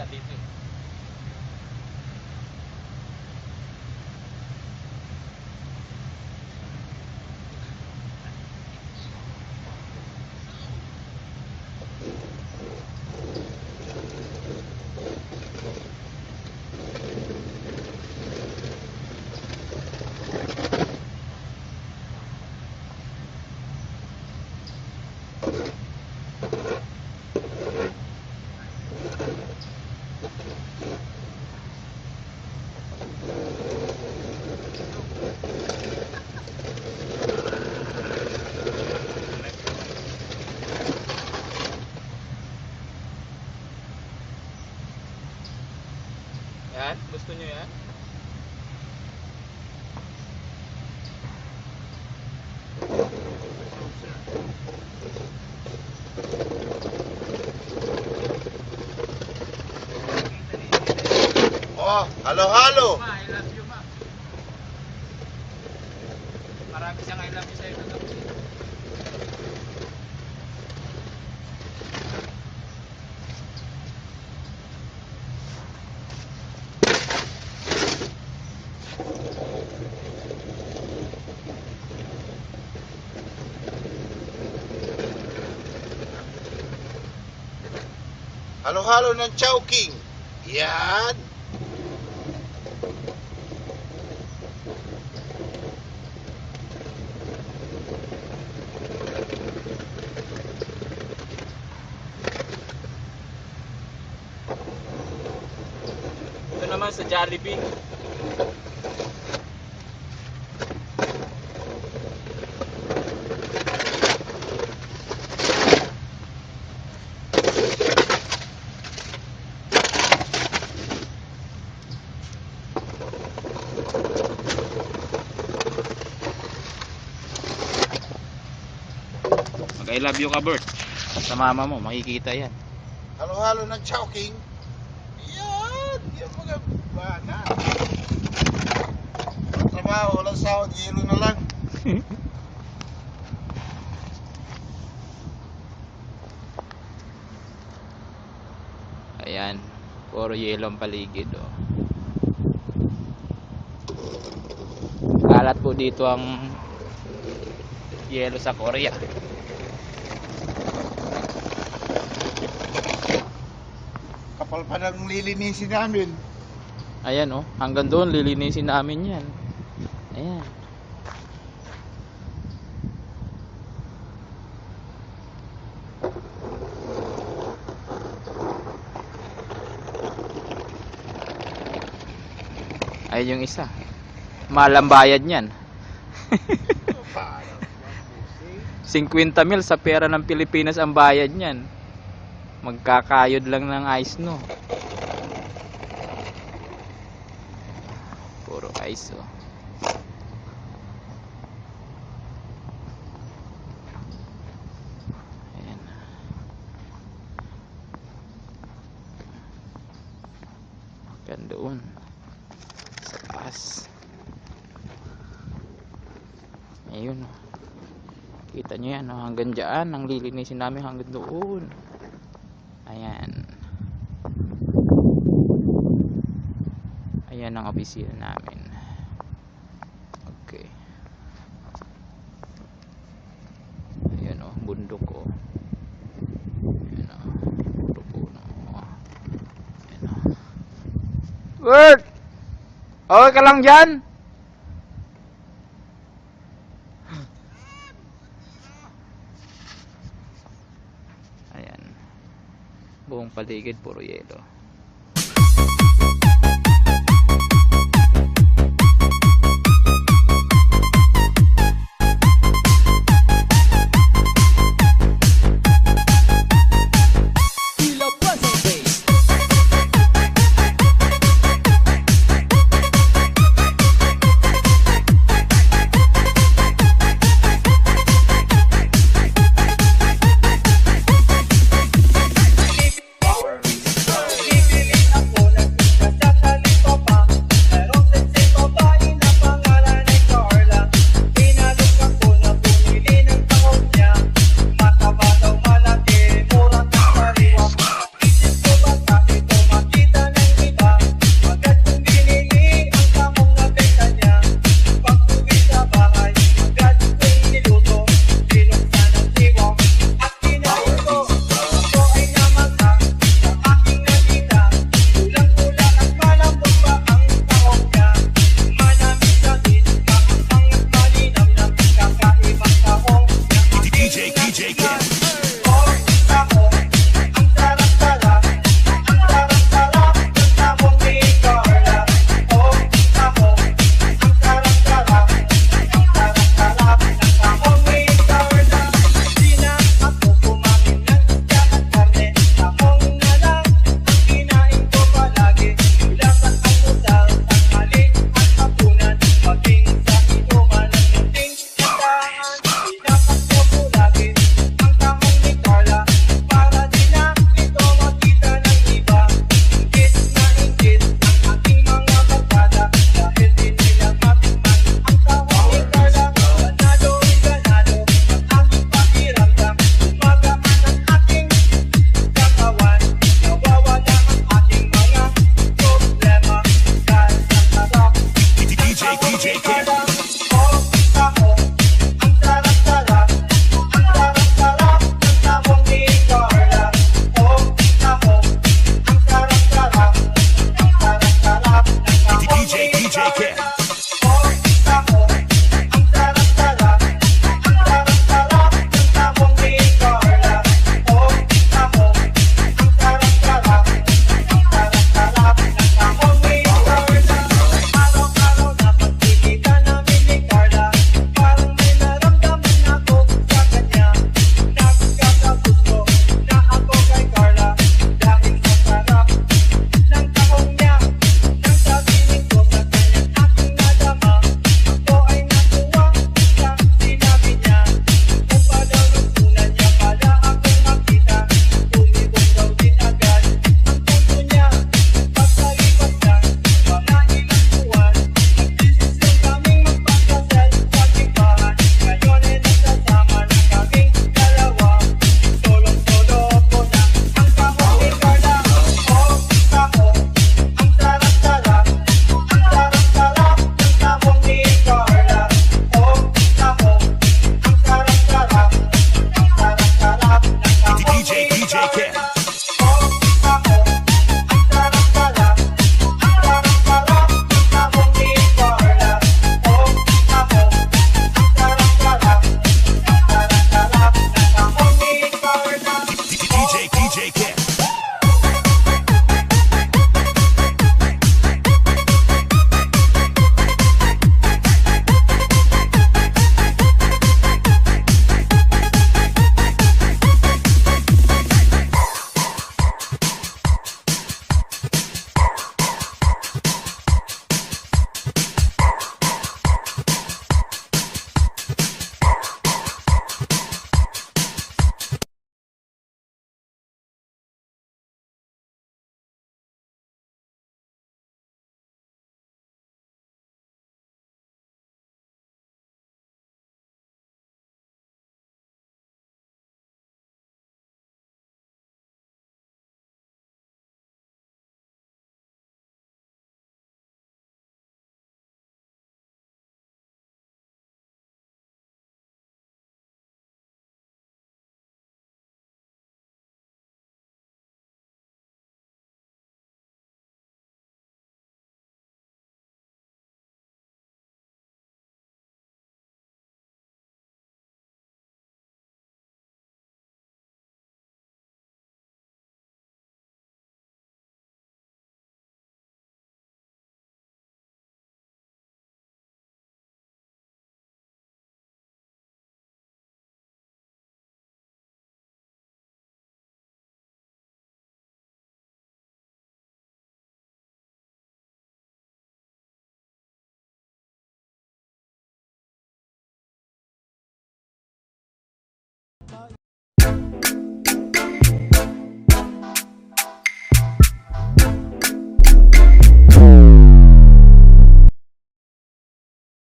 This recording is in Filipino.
isa dito. Yan, gusto nyo yan? Oh, halo-halo. Ma, I love you, ma. Marami siyang I love you sa'yo na daw. Halo-halo ng Chowking. Yan. Ito naman sa Jollibee. Mag I love you ka, Bert. Sa mama mo, makikita yan. Halo-halo ng Chowking. Yan. Yung mga bana. Trabaho, walang sahod, yelo na lang. Ayan, puro yelo ang paligid, oh. Kalat po dito ang yelo sa Korea. Kapal pa ng lilinisin namin. Ayan, oh, hanggang doon lilinisin namin yan. Ayan. Ay, yung isa. Mahal ang bayad niyan. 50 mil sa pera ng Pilipinas ang bayad niyan. Magkakayod lang ng ice, no. Puro ice, oh. Ayan. Hanggang doon sa taas. Ayun, oh. Kita nyo yan, oh. Hanggang dyan ang lilinisin namin hanggang doon. Ayan. Ayan ang opisina namin. Okay. Ayan, oh, bundok, oh. Ayan, oh, puro puno, oh. Ayan, oh. Bert! Okay ka lang dyan? Ayan. Buong paligid puro yelo.